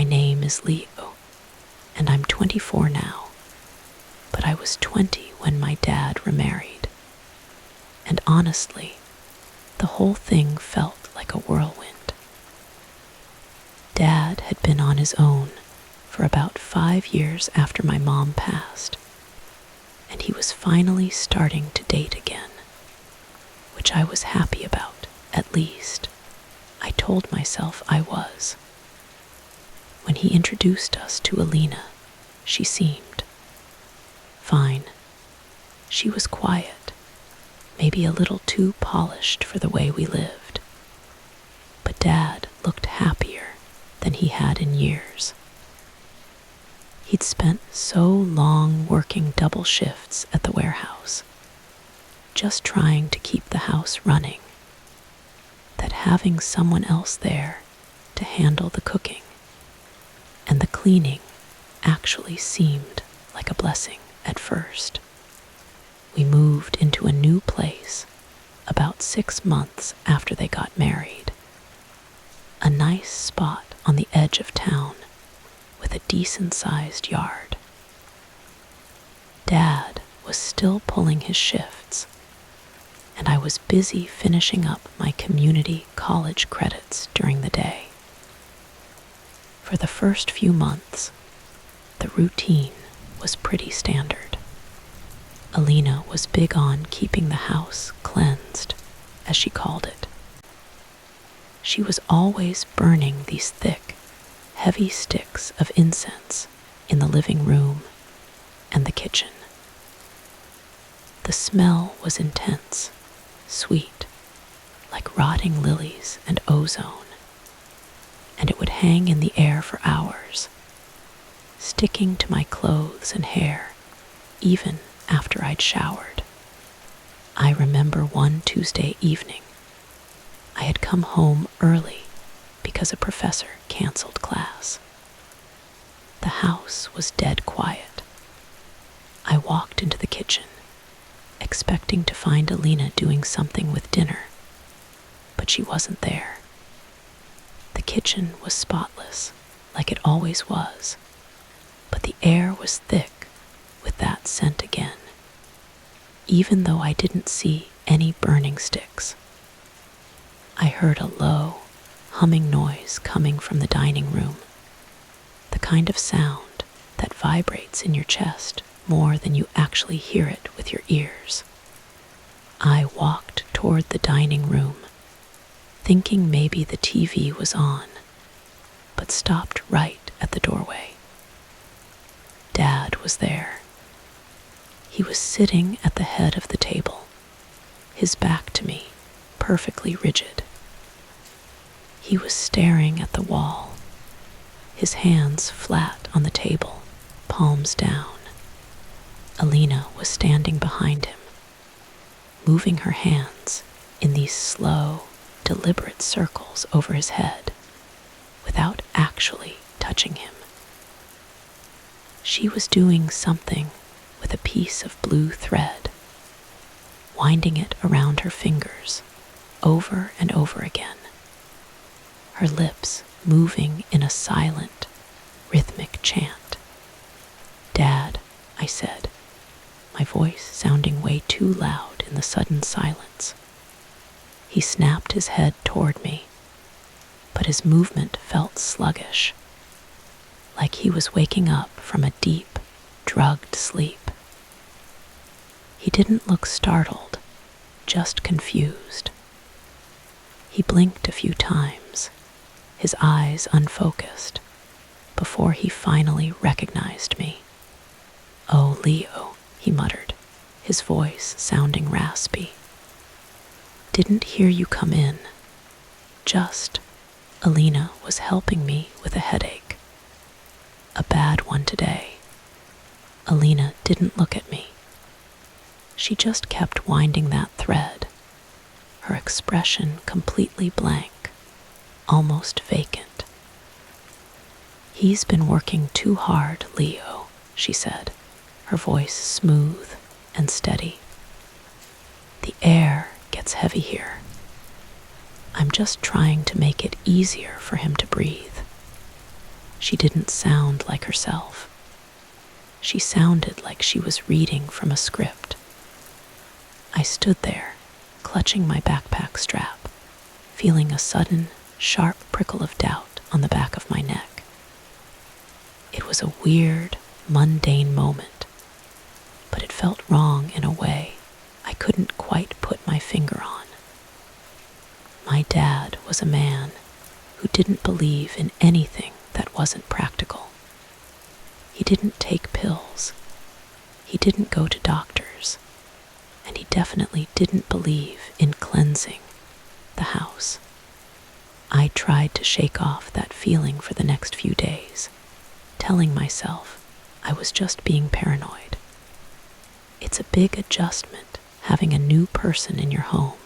My name is Leo, and I'm 24 now, but I was 20 when my dad remarried. And honestly, the whole thing felt like a whirlwind. Dad had been on his own for about 5 years after my mom passed, and he was finally starting to date again, which I was happy about, at least. I told myself I was. When he introduced us to Alina, she seemed fine. She was quiet, maybe a little too polished for the way we lived. But Dad looked happier than he had in years. He'd spent so long working double shifts at the warehouse, just trying to keep the house running, that having someone else there to handle the cooking and the cleaning actually seemed like a blessing at first. We moved into a new place about 6 months after they got married. A nice spot on the edge of town with a decent-sized yard. Dad was still pulling his shifts, and I was busy finishing up my community college credits during the day. For the first few months, the routine was pretty standard. Alina was big on keeping the house cleansed, as she called it. She was always burning these thick, heavy sticks of incense in the living room and the kitchen. The smell was intense, sweet, like rotting lilies and ozone, and it would hang in the air for hours, sticking to my clothes and hair, even after I'd showered. I remember one Tuesday evening, I had come home early because a professor canceled class. The house was dead quiet. I walked into the kitchen, expecting to find Alina doing something with dinner, but she wasn't there. The kitchen was spotless, like it always was, but the air was thick with that scent again, even though I didn't see any burning sticks. I heard a low, humming noise coming from the dining room, the kind of sound that vibrates in your chest more than you actually hear it with your ears. I walked toward the dining room, thinking maybe the TV was on, but stopped right at the doorway. Dad was there. He was sitting at the head of the table, his back to me, perfectly rigid. He was staring at the wall, his hands flat on the table, palms down. Alina was standing behind him, moving her hands in these slow, deliberate circles over his head, without actually touching him. She was doing something with a piece of blue thread, winding it around her fingers over and over again, her lips moving in a silent, rhythmic chant. "Dad," I said, my voice sounding way too loud in the sudden silence. He snapped his head toward me, but his movement felt sluggish, like he was waking up from a deep, drugged sleep. He didn't look startled, just confused. He blinked a few times, his eyes unfocused, before he finally recognized me. "Oh, Leo," he muttered, his voice sounding raspy. "Didn't hear you come in. Just, Alina was helping me with a headache. A bad one today." Alina didn't look at me. She just kept winding that thread, her expression completely blank, almost vacant. "He's been working too hard, Leo," she said, her voice smooth and steady. "The air gets heavy here. I'm just trying to make it easier for him to breathe." She didn't sound like herself. She sounded like she was reading from a script. I stood there, clutching my backpack strap, feeling a sudden, sharp prickle of doubt on the back of my neck. It was a weird, mundane moment, but it felt wrong in a way I couldn't quite put my finger on. My dad was a man who didn't believe in anything that wasn't practical. He didn't take pills. He didn't go to doctors. And he definitely didn't believe in cleansing the house. I tried to shake off that feeling for the next few days, telling myself I was just being paranoid. It's a big adjustment having a new person in your home,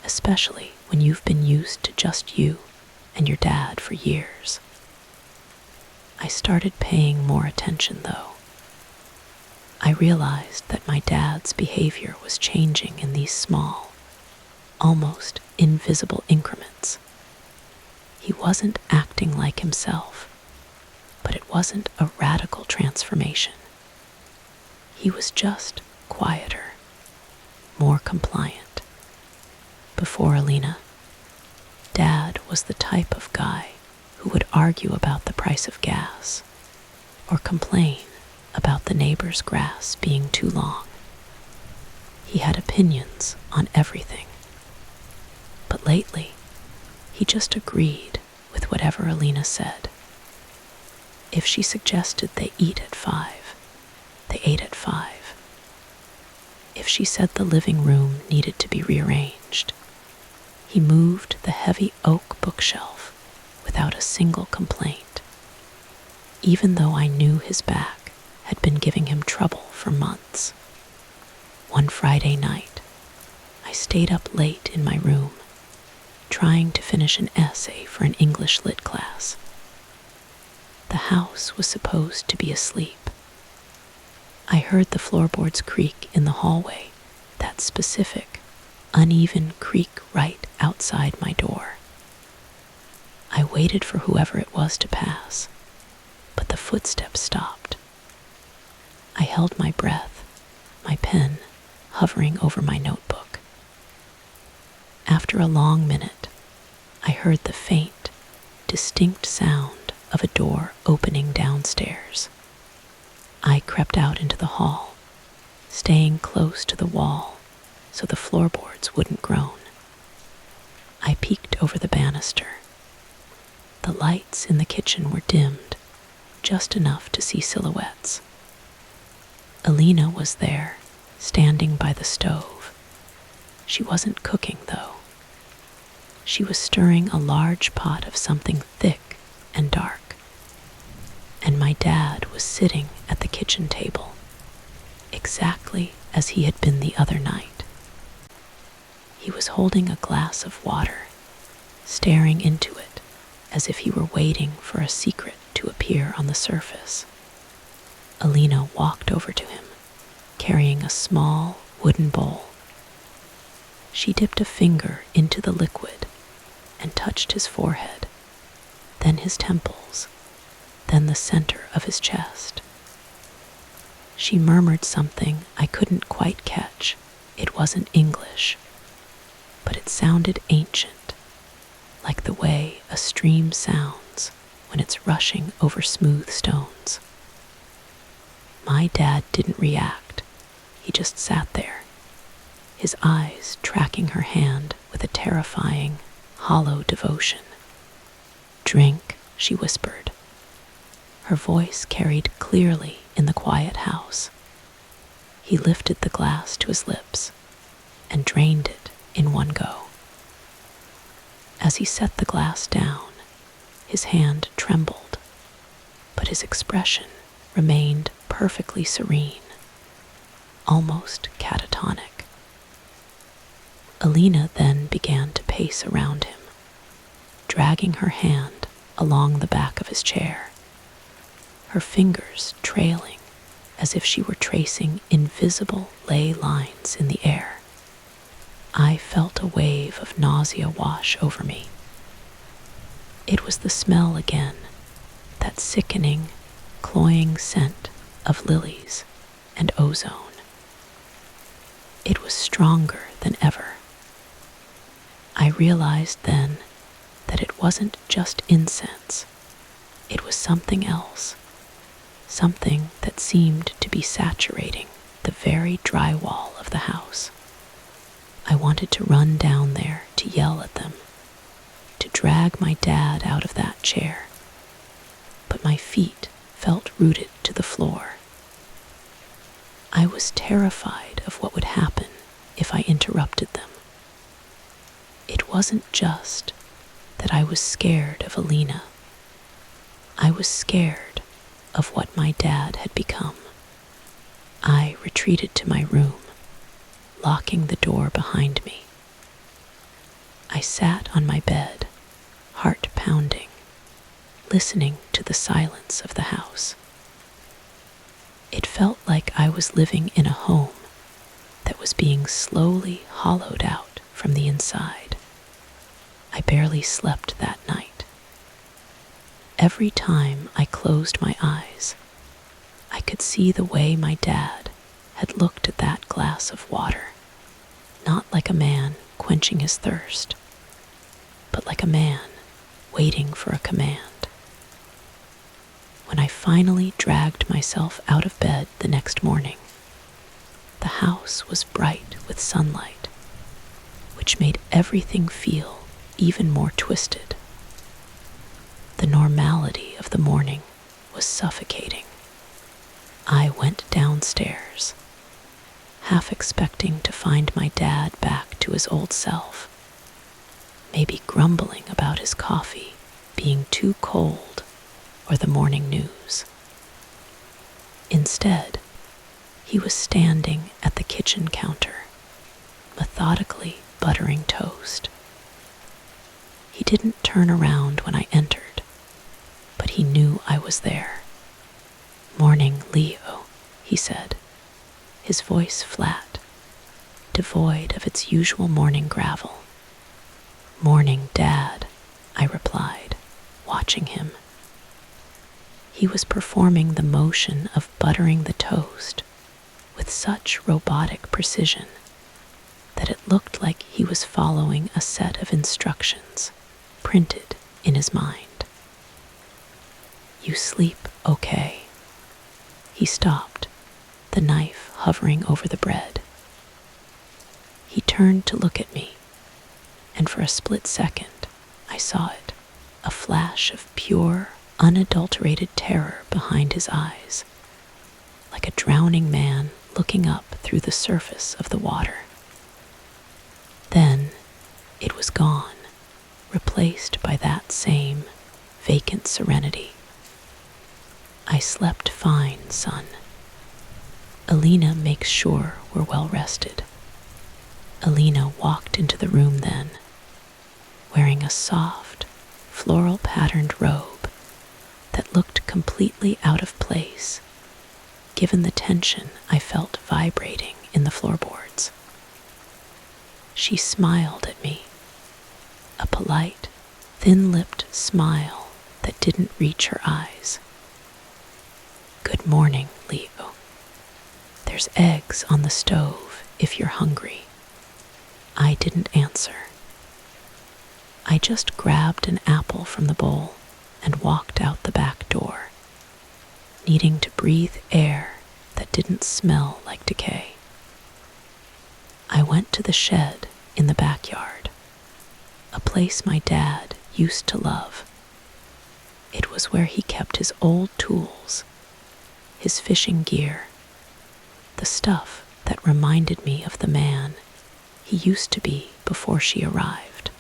especially when you've been used to just you and your dad for years. I started paying more attention, though. I realized that my dad's behavior was changing in these small, almost invisible increments. He wasn't acting like himself, but it wasn't a radical transformation. He was just quieter, more compliant. Before Alina, Dad was the type of guy who would argue about the price of gas or complain about the neighbor's grass being too long. He had opinions on everything. But lately, he just agreed with whatever Alina said. If she suggested they eat at 5, they ate at 5. If she said the living room needed to be rearranged, he moved the heavy oak bookshelf without a single complaint, even though I knew his back had been giving him trouble for months. One Friday night, I stayed up late in my room, trying to finish an essay for an English lit class. The house was supposed to be asleep. I heard the floorboards creak in the hallway, that specific, uneven creak right outside my door. I waited for whoever it was to pass, but the footsteps stopped. I held my breath, my pen hovering over my notebook. After a long minute, I heard the faint, distinct sound of a door opening downstairs. I crept out into the hall, staying close to the wall so the floorboards wouldn't groan. I peeked over the banister. The lights in the kitchen were dimmed, just enough to see silhouettes. Alina was there, standing by the stove. She wasn't cooking, though. She was stirring a large pot of something thick and dark. And my dad was sitting at the kitchen table, exactly as he had been the other night. He was holding a glass of water, staring into it as if he were waiting for a secret to appear on the surface. Alina walked over to him, carrying a small wooden bowl. She dipped a finger into the liquid and touched his forehead, then his temples, then the center of his chest. She murmured something I couldn't quite catch. It wasn't English, but it sounded ancient, like the way a stream sounds when it's rushing over smooth stones. My dad didn't react. He just sat there, his eyes tracking her hand with a terrifying, hollow devotion. "Drink," she whispered. Her voice carried clearly in the quiet house. He lifted the glass to his lips and drained it in one go. As he set the glass down, his hand trembled, but his expression remained perfectly serene, almost catatonic. Alina then began to pace around him, dragging her hand along the back of his chair, her fingers trailing as if she were tracing invisible ley lines in the air. I felt a wave of nausea wash over me. It was the smell again, that sickening, cloying scent of lilies and ozone. It was stronger than ever. I realized then that it wasn't just incense. It was something else, something that seemed to be saturating the very drywall of the house. I wanted to run down there to yell at them, to drag my dad out of that chair, but my feet felt rooted to the floor. I was terrified of what would happen if I interrupted them. It wasn't just that I was scared of Alina. I was scared of what my dad had become. I retreated to my room, locking the door behind me. I sat on my bed, heart pounding, listening to the silence of the house. It felt like I was living in a home that was being slowly hollowed out from the inside. I barely slept that night. Every time I closed my eyes, I could see the way my dad had looked at that glass of water, not like a man quenching his thirst, but like a man waiting for a command. When I finally dragged myself out of bed the next morning, the house was bright with sunlight, which made everything feel even more twisted. The normality of the morning was suffocating. I went downstairs, half expecting to find my dad back to his old self, maybe grumbling about his coffee being too cold or the morning news. Instead, he was standing at the kitchen counter, methodically buttering toast. He didn't turn around when I entered, but he knew I was there. "Morning, Leo," he said, his voice flat, devoid of its usual morning gravel. "Morning, Dad," I replied, watching him. He was performing the motion of buttering the toast with such robotic precision that it looked like he was following a set of instructions printed in his mind. "You sleep okay?" He stopped, the knife hovering over the bread. He turned to look at me, and for a split second, I saw it, a flash of pure, unadulterated terror behind his eyes, like a drowning man looking up through the surface of the water. Then it was gone, replaced by that same vacant serenity. "I slept fine, son. Alina makes sure we're well rested." Alina walked into the room then, wearing a soft, floral-patterned robe that looked completely out of place, given the tension I felt vibrating in the floorboards. She smiled at me, a polite, thin-lipped smile that didn't reach her eyes. "Good morning, Leo. There's eggs on the stove if you're hungry." I didn't answer. I just grabbed an apple from the bowl and walked out the back door, needing to breathe air that didn't smell like decay. I went to the shed in the backyard, a place my dad used to love. It was where he kept his old tools, his fishing gear, the stuff that reminded me of the man he used to be before she arrived.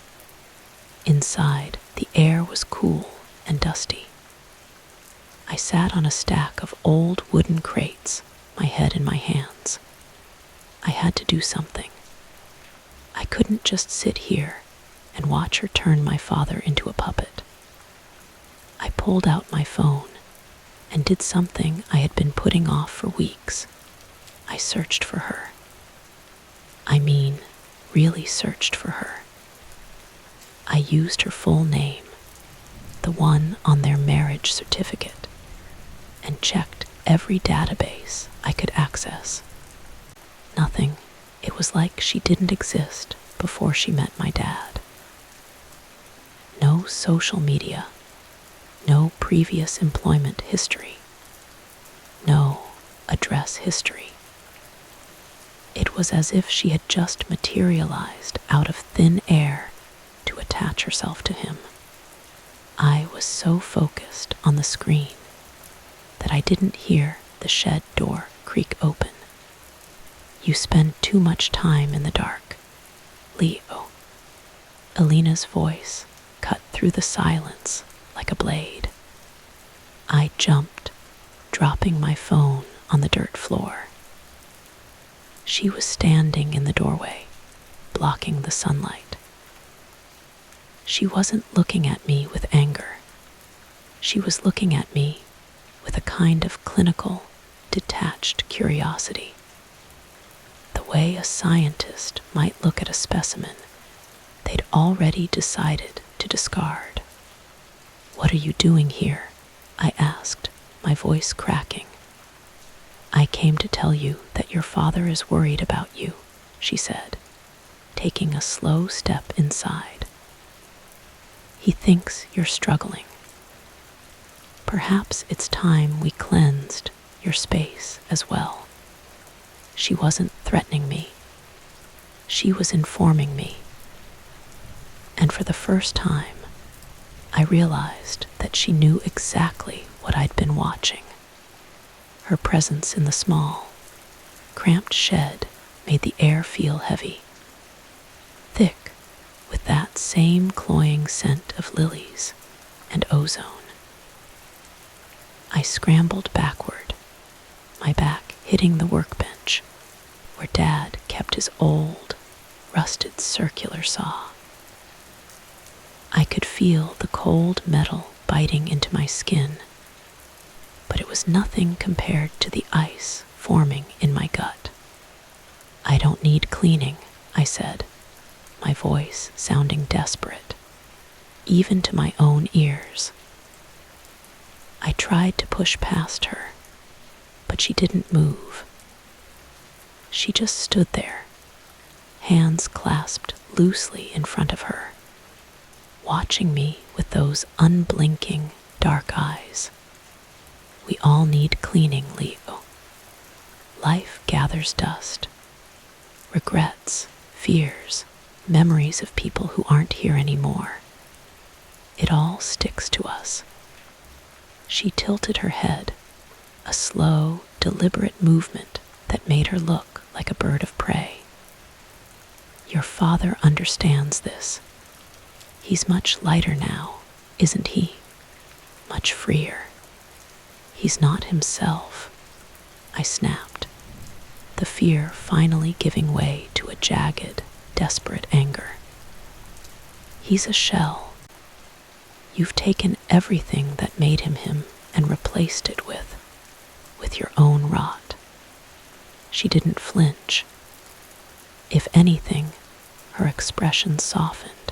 Inside, the air was cool and dusty. I sat on a stack of old wooden crates, my head in my hands. I had to do something. I couldn't just sit here and watch her turn my father into a puppet. I pulled out my phone and did something I had been putting off for weeks. I searched for her. I mean, really searched for her. I used her full name, the one on their marriage marriage certificate and checked every database I could access. Nothing. It was like she didn't exist before she met my dad. No social media, no previous employment history, no address history. It was as if she had just materialized out of thin air to attach herself to him. I was so focused on the screen that I didn't hear the shed door creak open. You spend too much time in the dark, Leo. Alina's voice cut through the silence like a blade. I jumped, dropping my phone on the dirt floor. She was standing in the doorway, blocking the sunlight. She wasn't looking at me with anger. She was looking at me with a kind of clinical, detached curiosity. The way a scientist might look at a specimen they'd already decided to discard. "What are you doing here?" I asked, my voice cracking. "I came to tell you that your father is worried about you," she said, taking a slow step inside. "He thinks you're struggling. Perhaps it's time we cleansed your space as well." She wasn't threatening me. She was informing me. And for the first time, I realized that she knew exactly what I'd been watching. Her presence in the small, cramped shed made the air feel heavy, thick with that same cloying scent of lilies and ozone. I scrambled backward, my back hitting the workbench where Dad kept his old, rusted circular saw. I could feel the cold metal biting into my skin, but it was nothing compared to the ice forming in my gut. "I don't need cleaning," I said, my voice sounding desperate, even to my own ears. I tried to push past her, but she didn't move. She just stood there, hands clasped loosely in front of her, watching me with those unblinking dark eyes. "We all need cleaning, Leo. Life gathers dust. Regrets, fears, memories of people who aren't here anymore. It all sticks to us." She tilted her head, a slow, deliberate movement that made her look like a bird of prey. "Your father understands this. He's much lighter now, isn't he? Much freer. He's not himself," I snapped, the fear finally giving way to a jagged, desperate anger. "He's a shell. You've taken everything that made him him and replaced it with your own rot." She didn't flinch. If anything, her expression softened,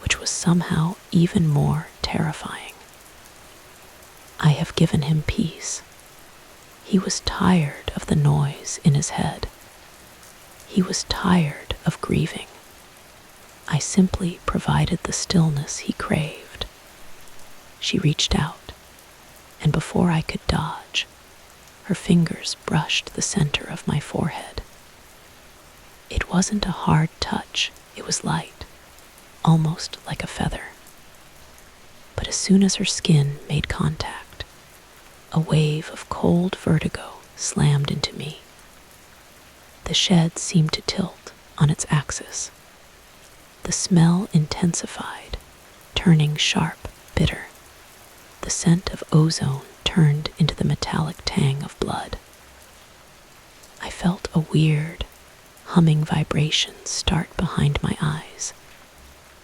which was somehow even more terrifying. "I have given him peace. He was tired of the noise in his head. He was tired of grieving. I simply provided the stillness he craved." She reached out, and before I could dodge, her fingers brushed the center of my forehead. It wasn't a hard touch, it was light, almost like a feather. But as soon as her skin made contact, a wave of cold vertigo slammed into me. The shed seemed to tilt on its axis. The smell intensified, turning sharp, bitter. The scent of ozone turned into the metallic tang of blood. I felt a weird, humming vibration start behind my eyes,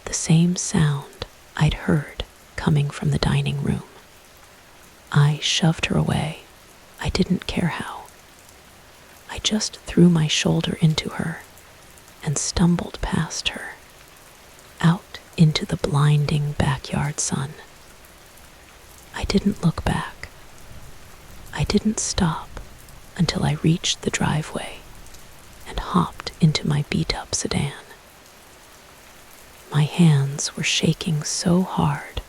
the same sound I'd heard coming from the dining room. I shoved her away. I didn't care how. I just threw my shoulder into her and stumbled past her, out into the blinding backyard sun. I didn't look back. I didn't stop until I reached the driveway and hopped into my beat-up sedan. My hands were shaking so hard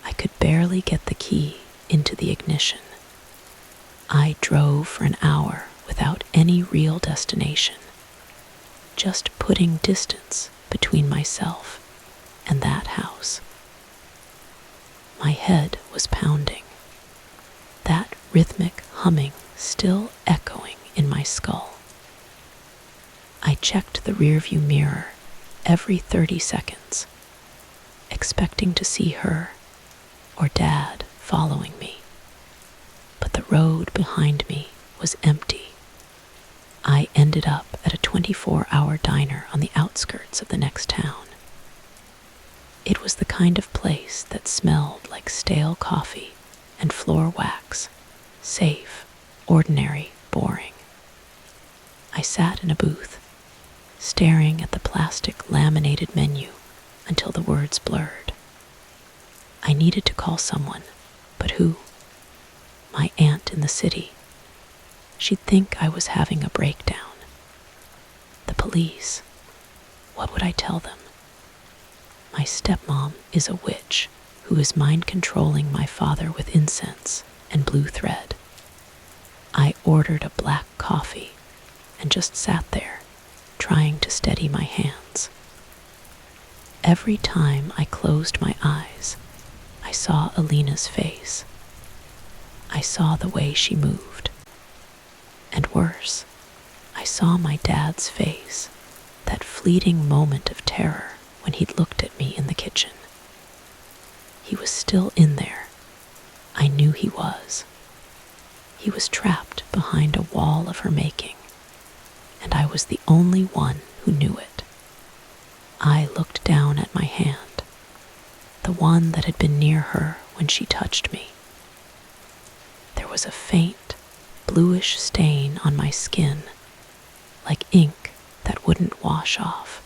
I could barely get the key into the ignition. I drove for an hour without any real destination, just putting distance between myself and that house. My head was pounding, that rhythmic humming still echoing in my skull. I checked the rearview mirror every 30 seconds, expecting to see her or Dad following me. But the road behind me was empty. I ended up at a 24-hour diner on the outskirts of the next town. It was the kind of place that smelled like stale coffee and floor wax, safe, ordinary, boring. I sat in a booth, staring at the plastic laminated menu until the words blurred. I needed to call someone, but who? My aunt in the city. She'd think I was having a breakdown. The police. What would I tell them? My stepmom is a witch who is mind-controlling my father with incense and blue thread. I ordered a black coffee and just sat there, trying to steady my hands. Every time I closed my eyes, I saw Alina's face. I saw the way she moved. And worse, I saw my dad's face, that fleeting moment of terror when he'd looked at me in the kitchen. He was still in there. I knew he was. He was trapped behind a wall of her making, and I was the only one who knew it. I looked down at my hand, the one that had been near her when she touched me. There was a faint, bluish stain on my skin, like ink that wouldn't wash off.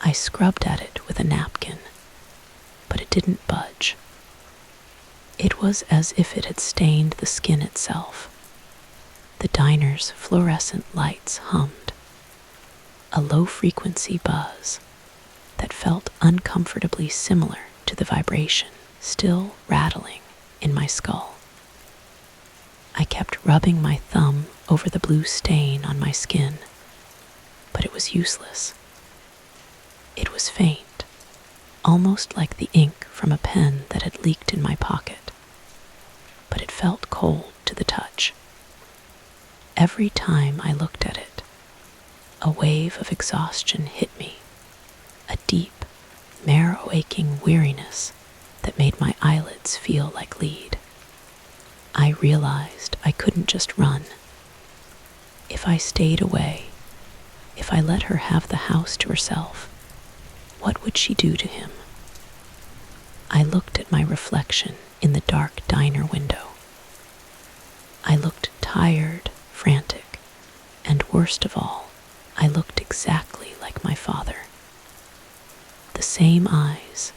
I scrubbed at it with a napkin, but it didn't budge. It was as if it had stained the skin itself. The diner's fluorescent lights hummed, a low-frequency buzz that felt uncomfortably similar to the vibration still rattling in my skull. I kept rubbing my thumb over the blue stain on my skin, but it was useless. It was faint, almost like the ink from a pen that had leaked in my pocket, but it felt cold to the touch. Every time I looked at it, a wave of exhaustion hit me, a deep, marrow-aching weariness that made my eyelids feel like lead. I realized I couldn't just run. If I stayed away, if I let her have the house to herself, what would she do to him? I looked at my reflection in the dark diner window. I looked tired, frantic, and worst of all, I looked exactly like my father. The same eyes,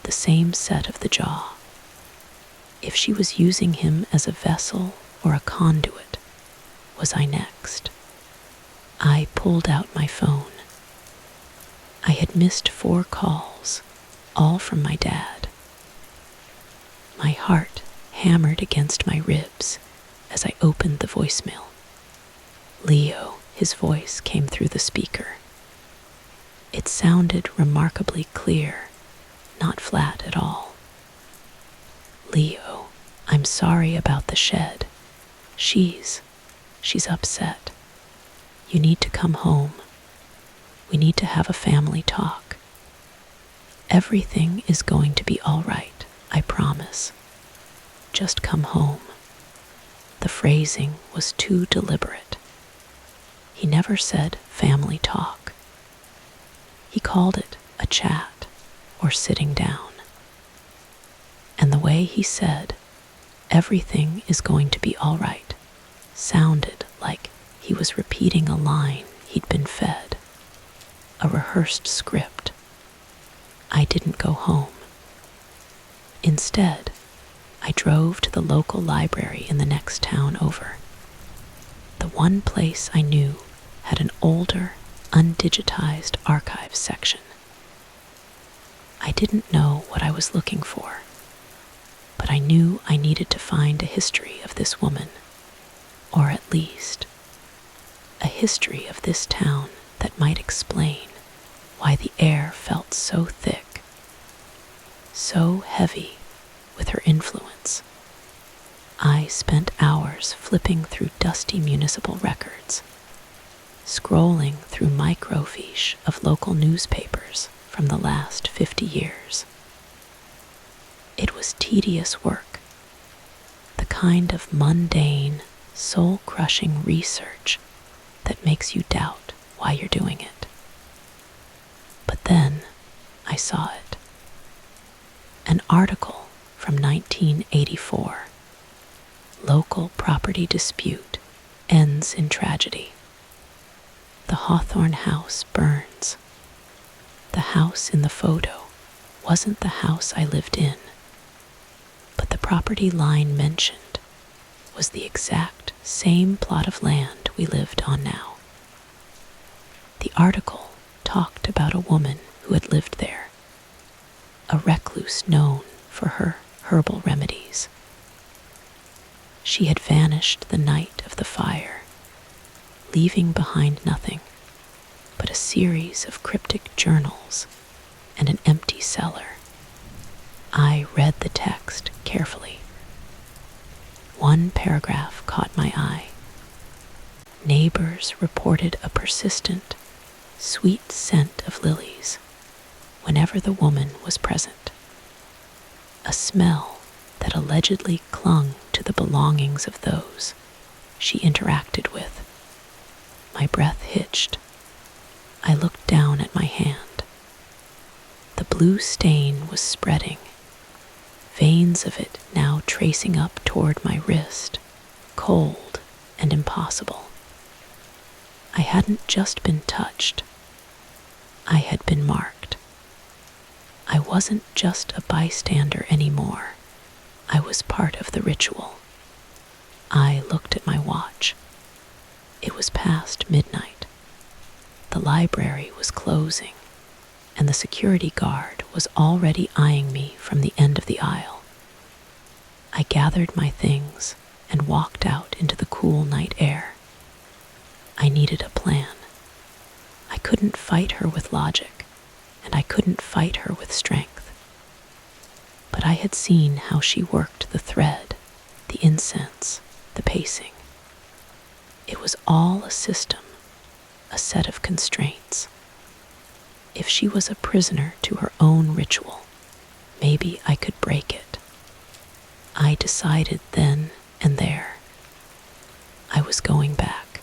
the same set of the jaw. If she was using him as a vessel or a conduit, was I next? I pulled out my phone. I had missed 4 calls, all from my dad. My heart hammered against my ribs as I opened the voicemail. Leo, his voice came through the speaker. It sounded remarkably clear, not flat at all. Leo, I'm sorry about the shed. She's upset. You need to come home. We need to have a family talk. Everything is going to be all right, I promise. Just come home. The phrasing was too deliberate. He never said family talk. He called it a chat or sitting down. And the way he said, everything is going to be all right, sounded like he was repeating a line he'd been fed, a rehearsed script. I didn't go home. Instead, I drove to the local library in the next town over. The one place I knew had an older, undigitized archives section. I didn't know what I was looking for, but I knew I needed to find a history of this woman, or at least a history of this town that might explain why the air felt so thick, so heavy with her influence. I spent hours flipping through dusty municipal records, scrolling through microfiche of local newspapers from the last 50 years. It was tedious work, the kind of mundane, soul-crushing research that makes you doubt why you're doing it. But then I saw it. An article from 1984. Local property dispute ends in tragedy. The Hawthorne house burns. The house in the photo wasn't the house I lived in, but the property line mentioned was the exact same plot of land we lived on now. The article talked about a woman who had lived there, a recluse known for her herbal remedies. She had vanished the night of the fire, leaving behind nothing but a series of cryptic journals and an empty cellar. I read the text carefully. One paragraph caught my eye. Neighbors reported a persistent, sweet scent of lilies whenever the woman was present, a smell that allegedly clung to the belongings of those she interacted with. My breath hitched. I looked down at my hand. The blue stain was spreading, veins of it now tracing up toward my wrist, cold and impossible. I hadn't just been touched. I had been marked. I wasn't just a bystander anymore. I was part of the ritual. I looked at my watch. It was past midnight. The library was closing, and the security guard was already eyeing me from the end of the aisle. I gathered my things and walked out into the cool night air. I needed a plan. I couldn't fight her with logic, and I couldn't fight her with strength. But I had seen how she worked the thread, the incense, the pacing. It was all a system, a set of constraints. If she was a prisoner to her own ritual, maybe I could break it. I decided then and there. I was going back,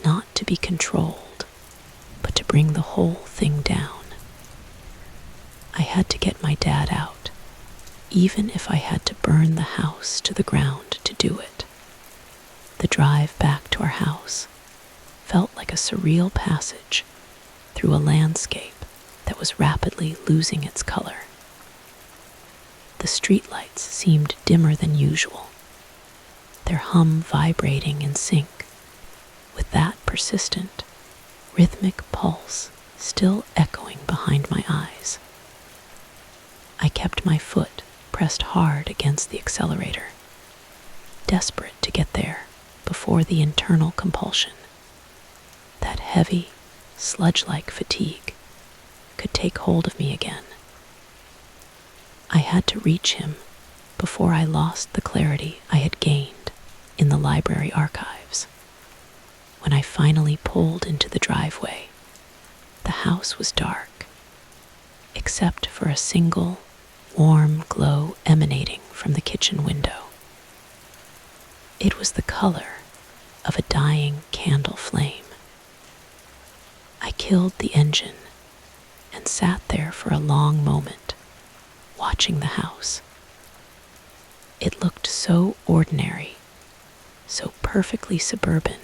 not to be controlled, but to bring the whole thing down. I had to get my dad out, even if I had to burn the house to the ground to do it. The drive back to our house felt like a surreal passage through a landscape that was rapidly losing its color. The streetlights seemed dimmer than usual, their hum vibrating in sync with that persistent, rhythmic pulse still echoing behind my eyes. I kept my foot pressed hard against the accelerator, desperate to get there before the internal compulsion, that heavy, sludge-like fatigue, could take hold of me again. I had to reach him before I lost the clarity I had gained in the library archives. When I finally pulled into the driveway, the house was dark, except for a single, warm glow emanating from the kitchen window. It was the color of a dying candle flame. I killed the engine and sat there for a long moment, watching the house. It looked so ordinary, so perfectly suburban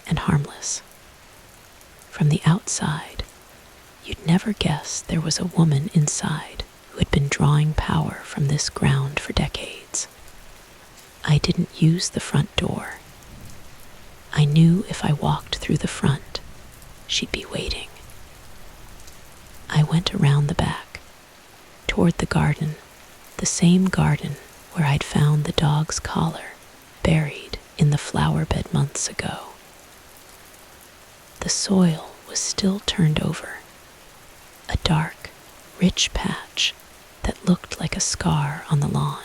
and harmless. From the outside, you'd never guess there was a woman inside who had been drawing power from this ground for decades. I didn't use the front door. I knew if I walked through the front, she'd be waiting. I went around the back, toward the garden, the same garden where I'd found the dog's collar buried in the flower bed months ago. The soil was still turned over, a dark, rich patch that looked like a scar on the lawn.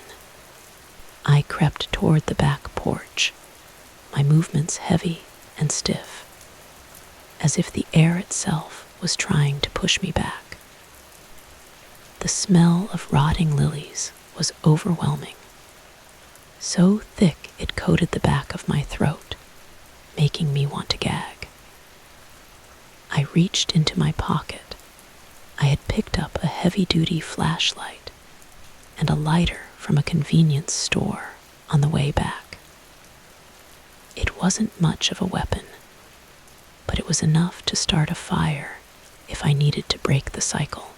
I crept toward the back porch, my movements heavy and stiff, as if the air itself was trying to push me back. The smell of rotting lilies was overwhelming, so thick it coated the back of my throat, making me want to gag. I reached into my pocket. I had picked up a heavy-duty flashlight and a lighter from a convenience store on the way back. It wasn't much of a weapon, but it was enough to start a fire if I needed to break the cycle.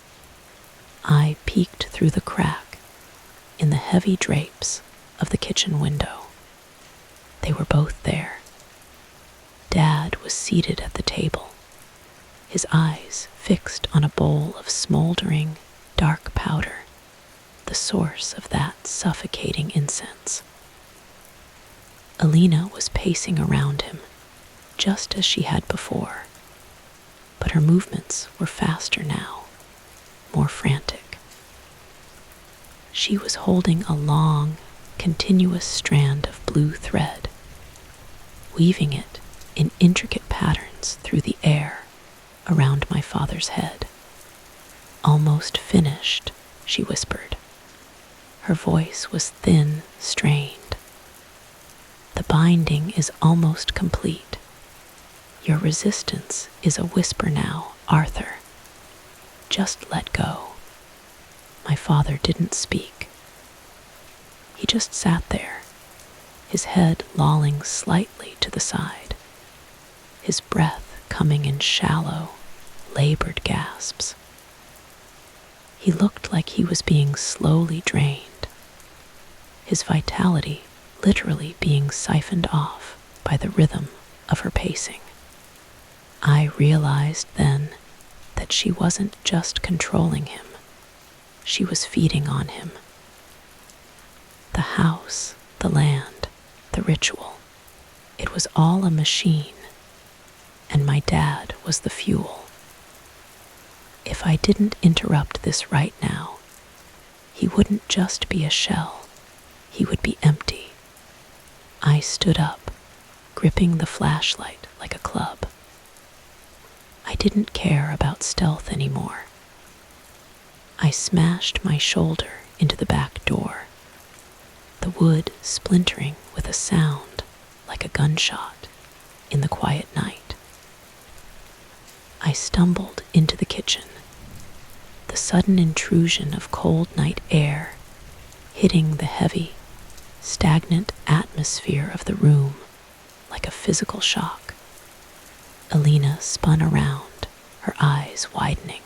I peeked through the crack in the heavy drapes of the kitchen window. They were both there. Dad was seated at the table, his eyes fixed on a bowl of smoldering, dark powder, the source of that suffocating incense. Alina was pacing around him, just as she had before, but her movements were faster now, more frantic. She was holding a long, continuous strand of blue thread, weaving it in intricate patterns through the air around my father's head. "Almost finished," she whispered. Her voice was thin, strained. "The binding is almost complete. Your resistance is a whisper now, Arthur. Just let go." My father didn't speak. He just sat there, his head lolling slightly to the side, his breath coming in shallow, labored gasps. He looked like he was being slowly drained, his vitality literally being siphoned off by the rhythm of her pacing. I realized then that she wasn't just controlling him, she was feeding on him. The house, the land, the ritual, it was all a machine, and my dad was the fuel. If I didn't interrupt this right now, he wouldn't just be a shell, he would be empty. I stood up, gripping the flashlight like a club. I didn't care about stealth anymore. I smashed my shoulder into the back door, the wood splintering with a sound like a gunshot in the quiet night. I stumbled into the kitchen, the sudden intrusion of cold night air hitting the heavy, stagnant atmosphere of the room like a physical shock. Alina spun around, her eyes widening.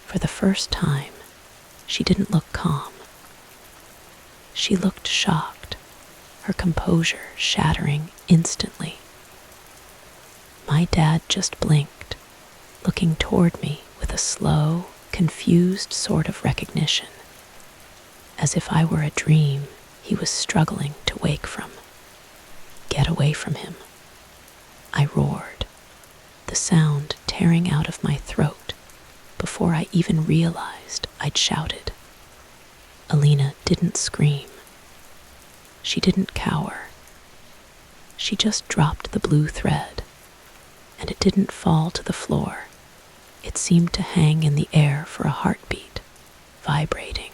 For the first time, she didn't look calm. She looked shocked, her composure shattering instantly. My dad just blinked, looking toward me with a slow, confused sort of recognition, as if I were a dream he was struggling to wake from. "Get away from him," I roared, the sound tearing out of my throat before I even realized I'd shouted. Alina didn't scream. She didn't cower. She just dropped the blue thread, and it didn't fall to the floor. It seemed to hang in the air for a heartbeat, vibrating,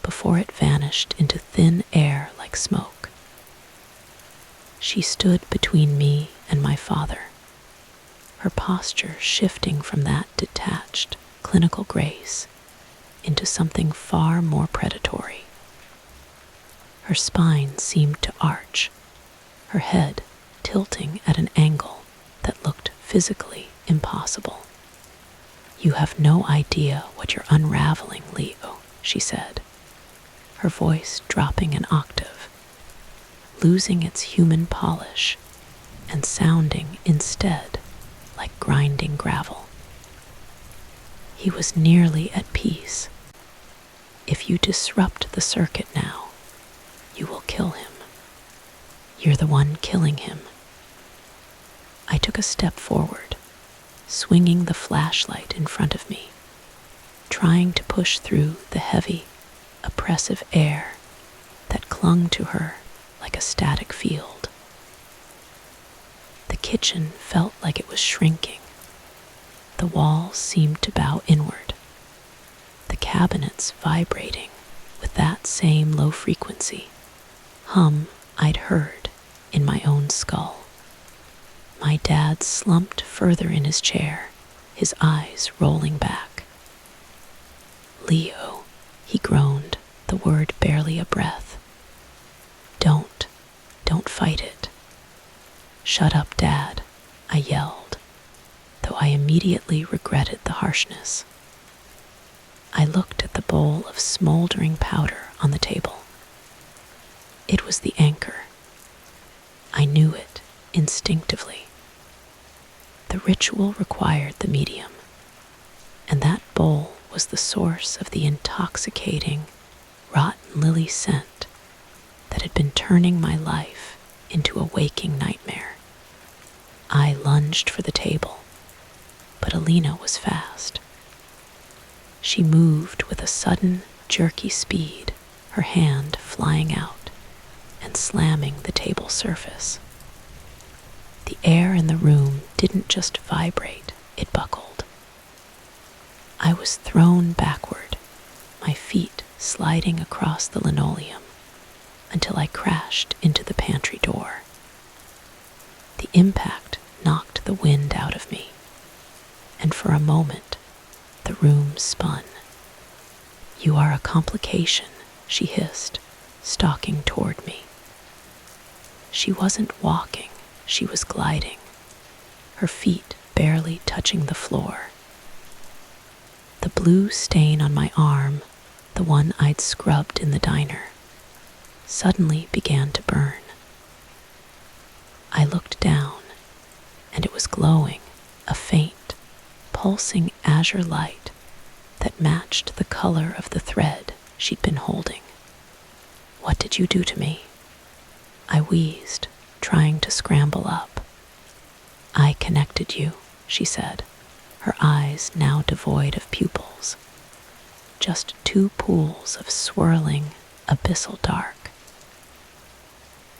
before it vanished into thin air like smoke. She stood between me and my father, her posture shifting from that detached, clinical grace into something far more predatory. Her spine seemed to arch, her head tilting at an angle that looked physically impossible. "You have no idea what you're unraveling, Leo," she said, her voice dropping an octave, losing its human polish and sounding instead like grinding gravel. He was nearly at peace. If you disrupt the circuit now, you will kill him. You're the one killing him. I took a step forward, swinging the flashlight in front of me, trying to push through the heavy, oppressive air that clung to her like a static field. The kitchen felt like it was shrinking. The walls seemed to bow inward, the cabinets vibrating with that same low frequency hum I'd heard in my own skull. My dad slumped further in his chair, his eyes rolling back. "Leo," he groaned, the word barely a breath. Don't fight it." "Shut up, Dad," I yelled, though I immediately regretted the harshness. I looked at the bowl of smoldering powder on the table. It was the anchor. I knew it instinctively. The ritual required the medium, and that bowl was the source of the intoxicating, rotten lily scent that had been turning my life into a waking nightmare. I lunged for the table, but Alina was fast. She moved with a sudden, jerky speed, her hand flying out and slamming the table surface. The air in the room didn't just vibrate, it buckled. I was thrown backward, my feet sliding across the linoleum until I crashed into the pantry door. The impact knocked the wind out of me, and for a moment, the room spun. "You are a complication," she hissed, stalking toward me. She wasn't walking, she was gliding, her feet barely touching the floor. The blue stain on my arm, the one I'd scrubbed in the diner, suddenly began to burn. I looked down, and it was glowing, a faint, pulsing azure light that matched the color of the thread she'd been holding. "What did you do to me?" I wheezed, trying to scramble up. "I connected you," she said, her eyes now devoid of pupils. Just two pools of swirling, abyssal dark.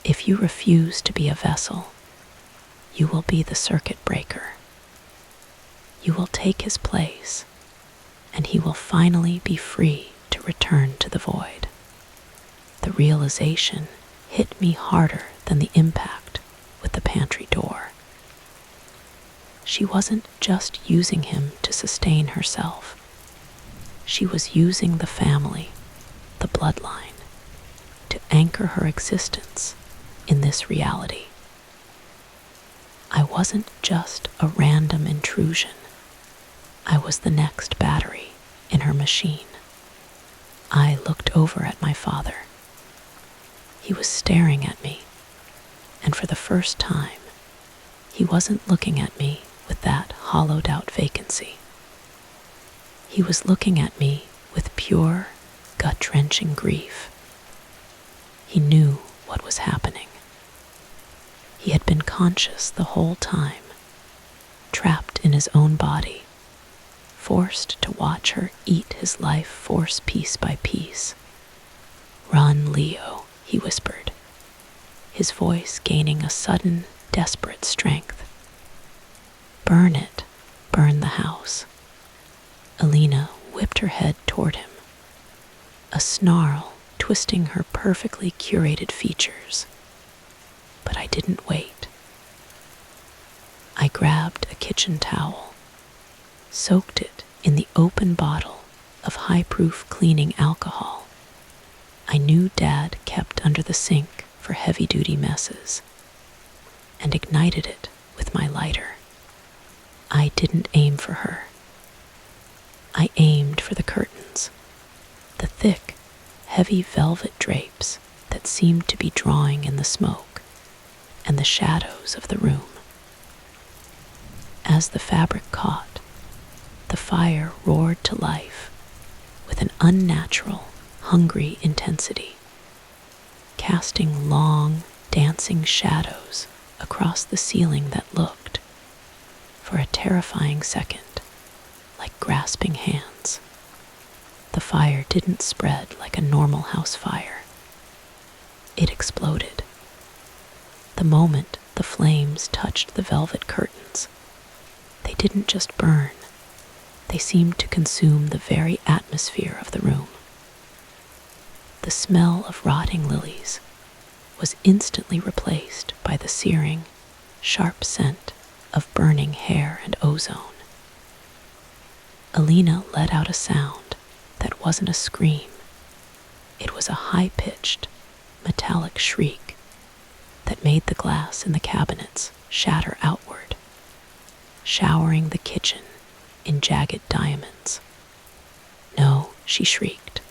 "If you refuse to be a vessel, you will be the circuit breaker. You will take his place, and he will finally be free to return to the void." The realization hit me harder than the impact with the pantry door. She wasn't just using him to sustain herself. She was using the family, the bloodline, to anchor her existence in this reality. I wasn't just a random intrusion. I was the next battery in her machine. I looked over at my father. He was staring at me, and for the first time, he wasn't looking at me with that hollowed-out vacancy. He was looking at me with pure, gut-wrenching grief. He knew what was happening. He had been conscious the whole time, trapped in his own body, forced to watch her eat his life force piece by piece. "Run, Leo," he whispered, his voice gaining a sudden, desperate strength. "Burn it, burn the house." Alina whipped her head toward him, a snarl twisting her perfectly curated features. But I didn't wait. I grabbed a kitchen towel, soaked it in the open bottle of high-proof cleaning alcohol I knew Dad kept under the sink for heavy-duty messes, and ignited it with my lighter. I didn't aim for her. I aimed for the curtains, the thick, heavy velvet drapes that seemed to be drawing in the smoke and the shadows of the room. As the fabric caught, the fire roared to life with an unnatural, hungry intensity, casting long, dancing shadows across the ceiling that looked, for a terrifying second, like grasping hands. The fire didn't spread like a normal house fire. It exploded. The moment the flames touched the velvet curtains, they didn't just burn, they seemed to consume the very atmosphere of the room. The smell of rotting lilies was instantly replaced by the searing, sharp scent of burning hair and ozone. Alina let out a sound that wasn't a scream. It was a high-pitched, metallic shriek that made the glass in the cabinets shatter outward, showering the kitchen in jagged diamonds. "No," she shrieked,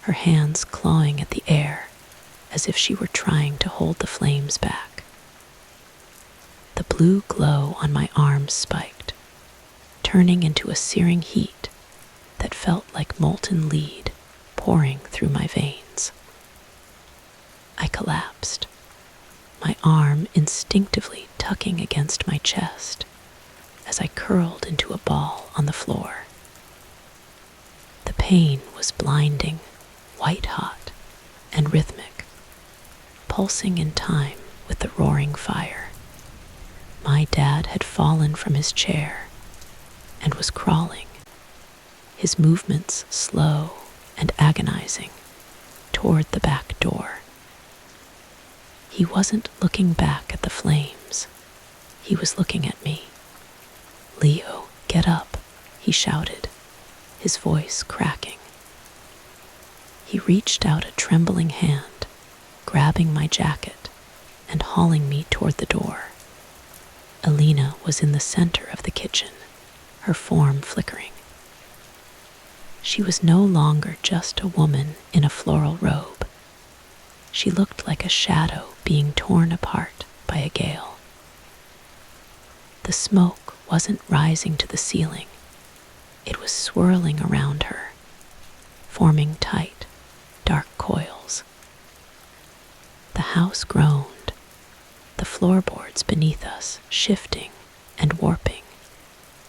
her hands clawing at the air as if she were trying to hold the flames back. The blue glow on my arms spiked, turning into a searing heat that felt like molten lead pouring through my veins. I collapsed, my arm instinctively tucking against my chest as I curled into a ball on the floor. The pain was blinding, white-hot, and rhythmic, pulsing in time with the roaring fire. My dad had fallen from his chair and was crawling, his movements slow and agonizing, toward the back door. He wasn't looking back at the flames. He was looking at me. "Leo, get up," he shouted, his voice cracking. He reached out a trembling hand, grabbing my jacket and hauling me toward the door. Alina was in the center of the kitchen, her form flickering. She was no longer just a woman in a floral robe. She looked like a shadow being torn apart by a gale. The smoke wasn't rising to the ceiling. It was swirling around her, forming tight, dark coils. The house groaned, the floorboards beneath us shifting and warping,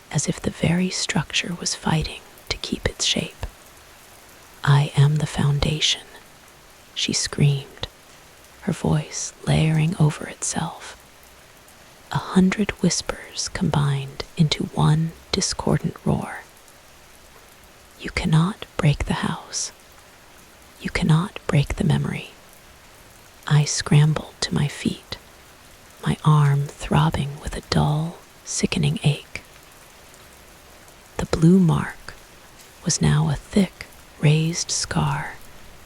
as if the very structure was fighting to keep its shape. "I am the foundation," she screamed, her voice layering over itself. 100 whispers combined into one discordant roar. "You cannot break the house. You cannot break the memory." I scrambled to my feet, my arm throbbing with a dull, sickening ache. The blue mark was now a thick, raised scar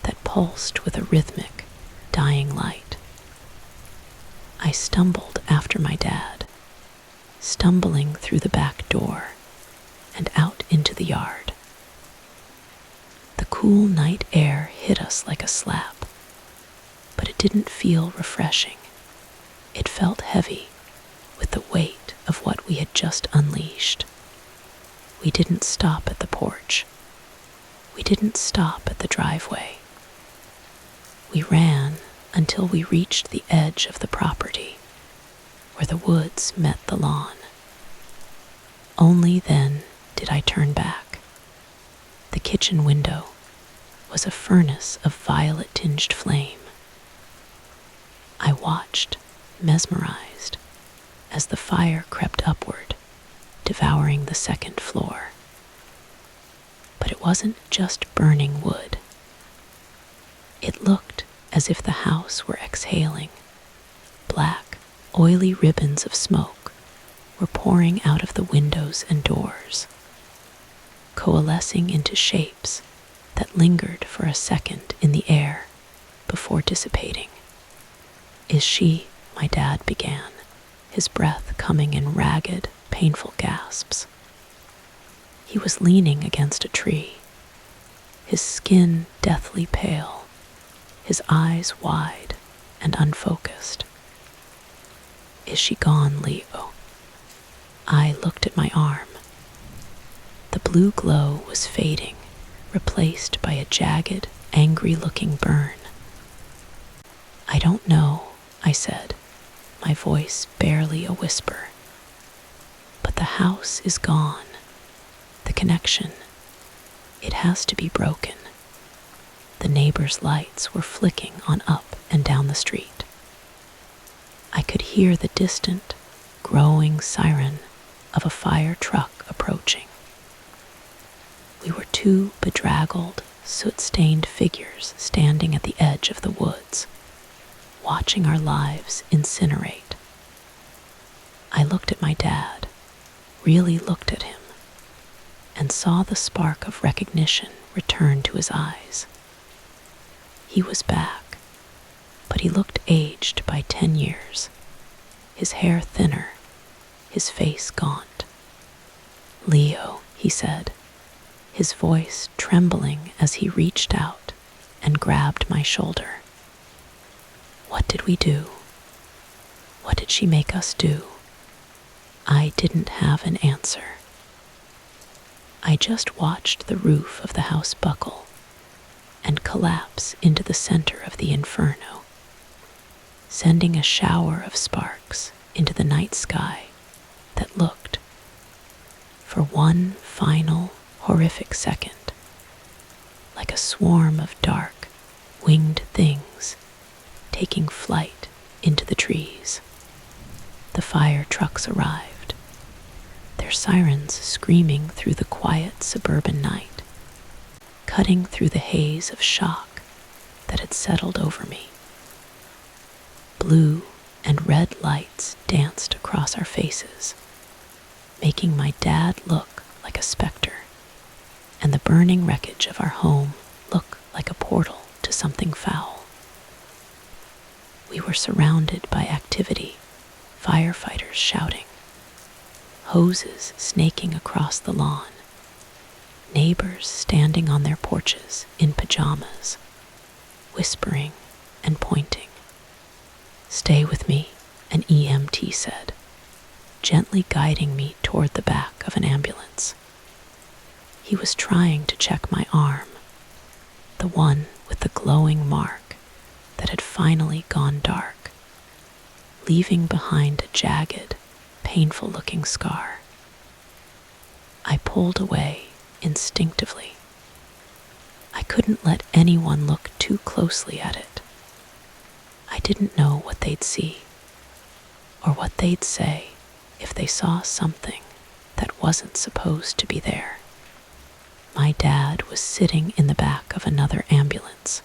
that pulsed with a rhythmic, dying light. I stumbled after my dad, stumbling through the back door and out into the yard. The cool night air hit us like a slap, but it didn't feel refreshing. It felt heavy with the weight of what we had just unleashed. We didn't stop at the porch. We didn't stop at the driveway. We ran until we reached the edge of the property, where the woods met the lawn. Only then did I turn back. The kitchen window was a furnace of violet-tinged flame. I watched, mesmerized, as the fire crept upward, devouring the second floor. But it wasn't just burning wood. It looked as if the house were exhaling. Black, oily ribbons of smoke were pouring out of the windows and doors, coalescing into shapes that lingered for a second in the air before dissipating. "Is she?" my dad began, his breath coming in ragged, painful gasps. He was leaning against a tree, his skin deathly pale, his eyes wide and unfocused. "Is she gone, Leo?" I looked at my arm. The blue glow was fading, replaced by a jagged, angry-looking burn. "I don't know," I said, my voice barely a whisper. "But the house is gone. The connection. It has to be broken." The neighbors' lights were flicking on up and down the street. I could hear the distant, growing siren of a fire truck approaching. We were two bedraggled, soot-stained figures standing at the edge of the woods, watching our lives incinerate. I looked at my dad, really looked at him, and saw the spark of recognition return to his eyes. He was back, but he looked aged by 10 years, his hair thinner, his face gaunt. "Leo," he said, his voice trembling as he reached out and grabbed my shoulder. "What did we do? What did she make us do?" I didn't have an answer. I just watched the roof of the house buckle and collapse into the center of the inferno, sending a shower of sparks into the night sky that looked, for one final horrific second, like a swarm of dark, winged things taking flight into the trees. The fire trucks arrived, their sirens screaming through the quiet suburban night, cutting through the haze of shock that had settled over me. Blue and red lights danced across our faces, making my dad look like a specter, and the burning wreckage of our home look like a portal to something foul. We were surrounded by activity, firefighters shouting, hoses snaking across the lawn, neighbors standing on their porches in pajamas, whispering and pointing. "Stay with me," an EMT said, gently guiding me toward the back of an ambulance. He was trying to check my arm, the one with the glowing mark that had finally gone dark, leaving behind a jagged, painful-looking scar. I pulled away instinctively. I couldn't let anyone look too closely at it. I didn't know what they'd see, or what they'd say if they saw something that wasn't supposed to be there. My dad was sitting in the back of another ambulance,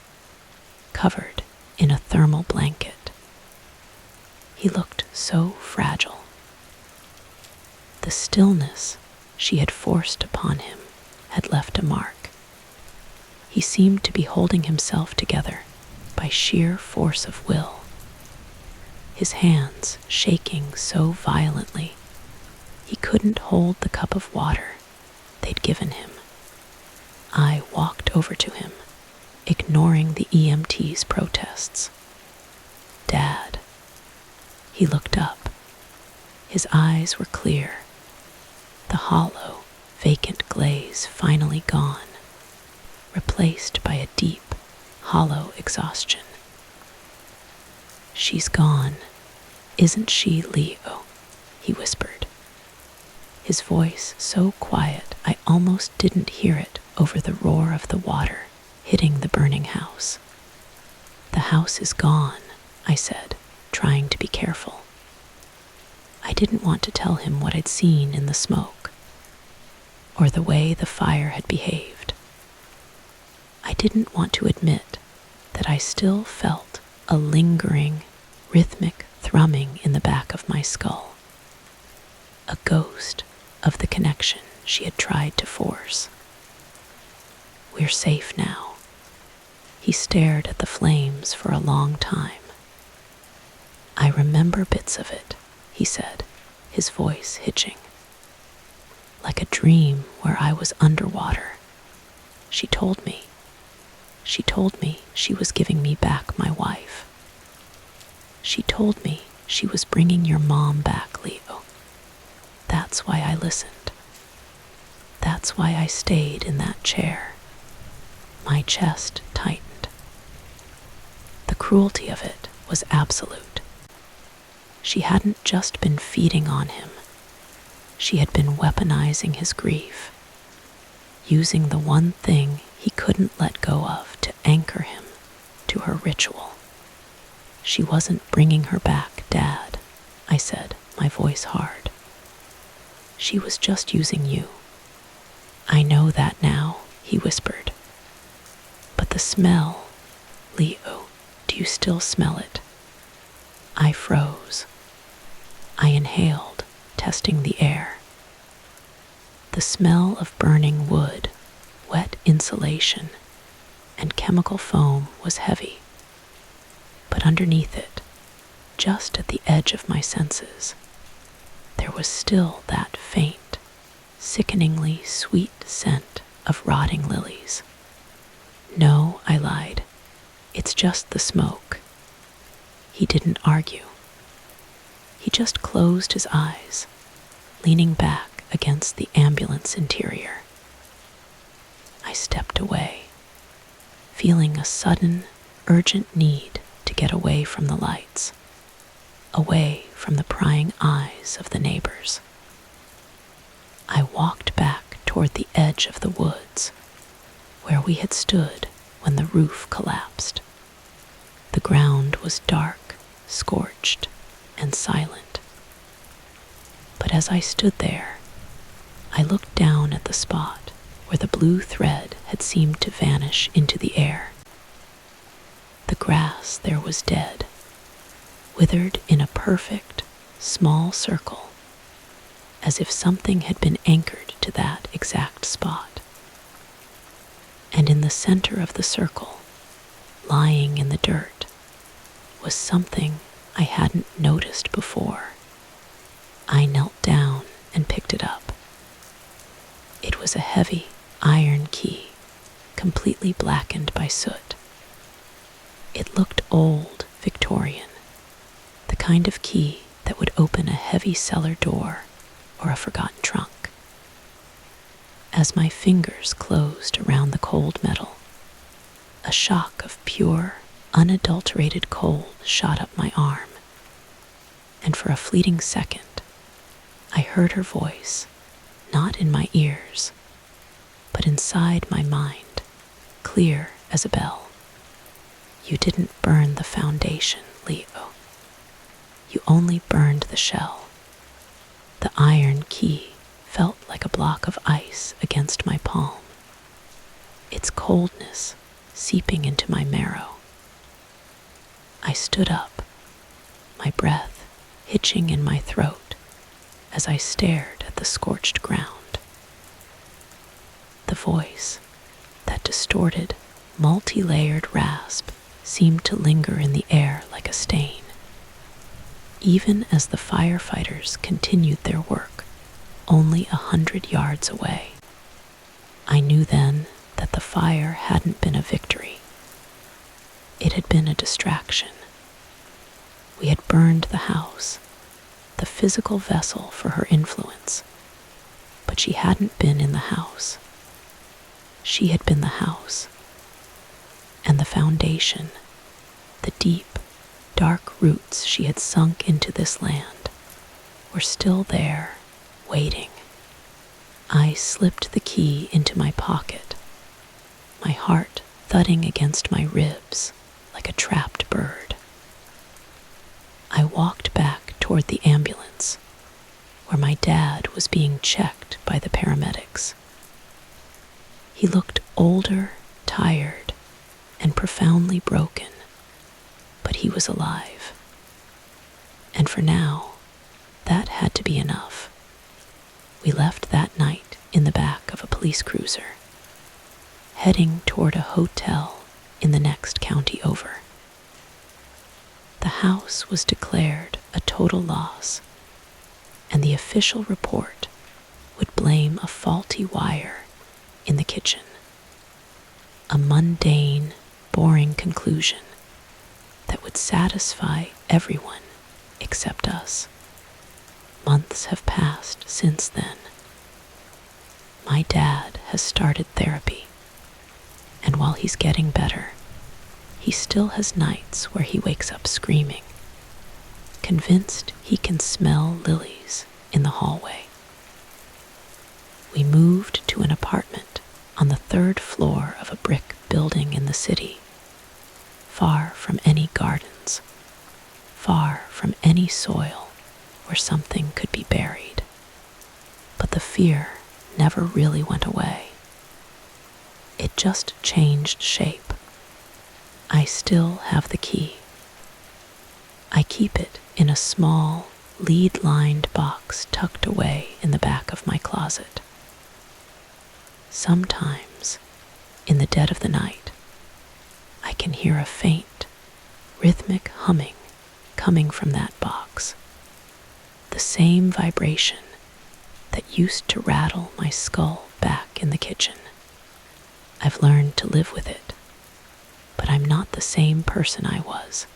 covered in a thermal blanket. He looked so fragile. The stillness she had forced upon him had left a mark. He seemed to be holding himself together by sheer force of will, his hands shaking so violently he couldn't hold the cup of water they'd given him. I walked over to him, ignoring the EMT's protests. "Dad." He looked up. His eyes were clear, the hollow, vacant glaze finally gone, replaced by a deep, hollow exhaustion. "She's gone, isn't she, Leo?" he whispered, his voice so quiet I almost didn't hear it over the roar of the water hitting the burning house. "The house is gone," I said, trying to be careful. I didn't want to tell him what I'd seen in the smoke, or the way the fire had behaved. I didn't want to admit that I still felt a lingering, rhythmic thrumming in the back of my skull, a ghost of the connection she had tried to force. "We're safe now." He stared at the flames for a long time. "I remember bits of it," he said, his voice hitching. "Like a dream where I was underwater. She told me She told me she was giving me back my wife. She told me she was bringing your mom back, Leo. That's why I listened. That's why I stayed in that chair. My chest tightened. The cruelty of it was absolute. She hadn't just been feeding on him. She had been weaponizing his grief, using the one thing he couldn't let go of to anchor him to her ritual. She wasn't bringing her back, Dad, I said, my voice hard. She was just using you. I know that now, he whispered. But the smell, Leo, do you still smell it? I froze. I inhaled, testing the air. The smell of burning wood, wet insulation, and chemical foam was heavy. But underneath it, just at the edge of my senses, there was still that faint, sickeningly sweet scent of rotting lilies. No, I lied. It's just the smoke. He didn't argue. He just closed his eyes, leaning back against the ambulance interior. I stepped away, feeling a sudden, urgent need to get away from the lights, away from the prying eyes of the neighbors. I walked back toward the edge of the woods, where we had stood when the roof collapsed. The ground was dark, scorched, and silent. But as I stood there, I looked down at the spot where the blue thread had seemed to vanish into the air. The grass there was dead, withered in a perfect, small circle, as if something had been anchored to that exact spot. And in the center of the circle, lying in the dirt, was something I hadn't noticed before. I knelt down and picked it up. It was a heavy iron key, completely blackened by soot. It looked old, Victorian, the kind of key that would open a heavy cellar door or a forgotten trunk. As my fingers closed around the cold metal, a shock of pure, unadulterated cold shot up my arm, and for a fleeting second, I heard her voice, not in my ears, but inside my mind, clear as a bell. You didn't burn the foundation, Leo. You only burned the shell. The iron key felt like a block of ice against my palm, its coldness seeping into my marrow. I stood up, my breath hitching in my throat as I stared at the scorched ground. The voice, that distorted, multi-layered rasp, seemed to linger in the air like a stain. Even as the firefighters continued their work, only 100 yards away, I knew then that the fire hadn't been a victory. It had been a distraction. We had burned the house, the physical vessel for her influence, but she hadn't been in the house. She had been the house, and the foundation, the deep, dark roots she had sunk into this land, were still there, waiting. I slipped the key into my pocket, my heart thudding against my ribs like a trapped bird. I walked back toward the ambulance, where my dad was being checked by the paramedics. He looked older, tired, and profoundly broken, but he was alive. And for now, that had to be enough. We left that night in the back of a police cruiser, heading toward a hotel in the next county over. The house was declared a total loss, and the official report would blame a faulty wire in the kitchen. a mundane, boring conclusion that would satisfy everyone except us. Months have passed since then. My dad has started therapy, and while he's getting better, he still has nights where he wakes up screaming, convinced he can smell lilies in the hallway. We moved to an apartment on the third floor of a brick building in the city, far from any gardens, far from any soil where something could be buried. But the fear never really went away. It just changed shape. I still have the key. I keep it in a small, lead-lined box tucked away in the back of my closet. Sometimes, in the dead of the night, I can hear a faint, rhythmic humming coming from that box. The same vibration that used to rattle my skull back in the kitchen. I've learned to live with it, but I'm not the same person I was.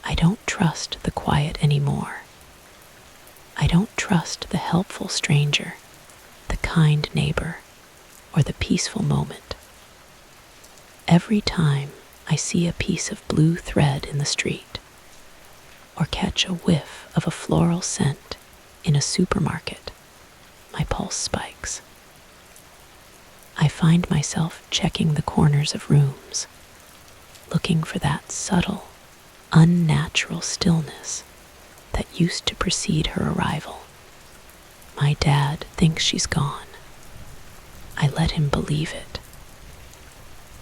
I don't trust the quiet anymore. I don't trust the helpful stranger, the kind neighbor, or the peaceful moment. Every time I see a piece of blue thread in the street, or catch a whiff of a floral scent in a supermarket, my pulse spikes. I find myself checking the corners of rooms, looking for that subtle, unnatural stillness that used to precede her arrival. My dad thinks she's gone. I let him believe it.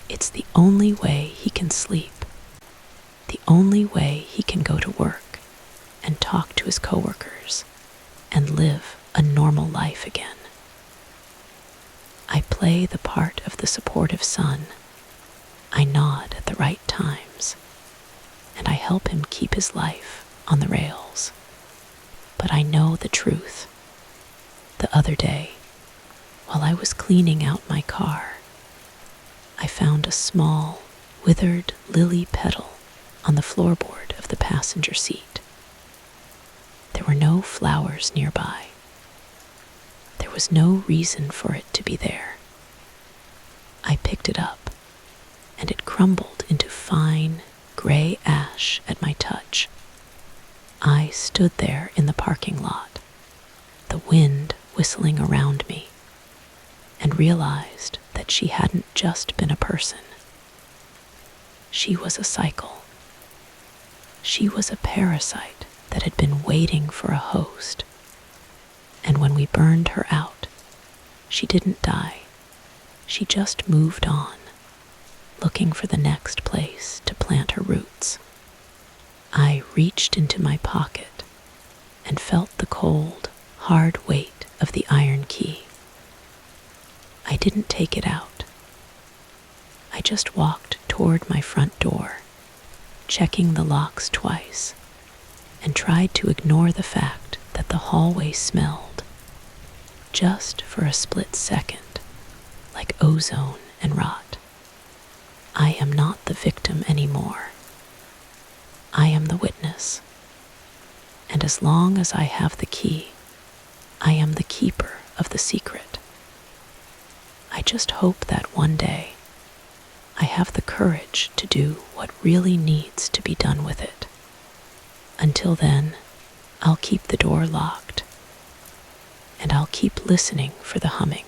It's the only way he can sleep, the only way he can go to work and talk to his coworkers and live a normal life again. I play the part of the supportive son. I nod at the right times, and I help him keep his life on the rails. But I know the truth. The other day, while I was cleaning out my car, I found a small, withered lily petal on the floorboard of the passenger seat. There were no flowers nearby. There was no reason for it to be there. I picked it up, and it crumbled into fine, gray ash at my touch. I stood there in the parking lot, the wind whistling around me, and realized that she hadn't just been a person. She was a cycle. She was a parasite that had been waiting for a host. And when we burned her out, she didn't die. She just moved on, looking for the next place to plant her roots. I reached into my pocket and felt the cold, hard weight of the iron key. I didn't take it out. I just walked toward my front door, checking the locks twice, and tried to ignore the fact that the hallway smelled, just for a split second, like ozone and rot. I am not the victim anymore. I am the witness. And as long as I have the key, I am the keeper of the secret. I just hope that one day I have the courage to do what really needs to be done with it. Until then, I'll keep the door locked, and I'll keep listening for the humming.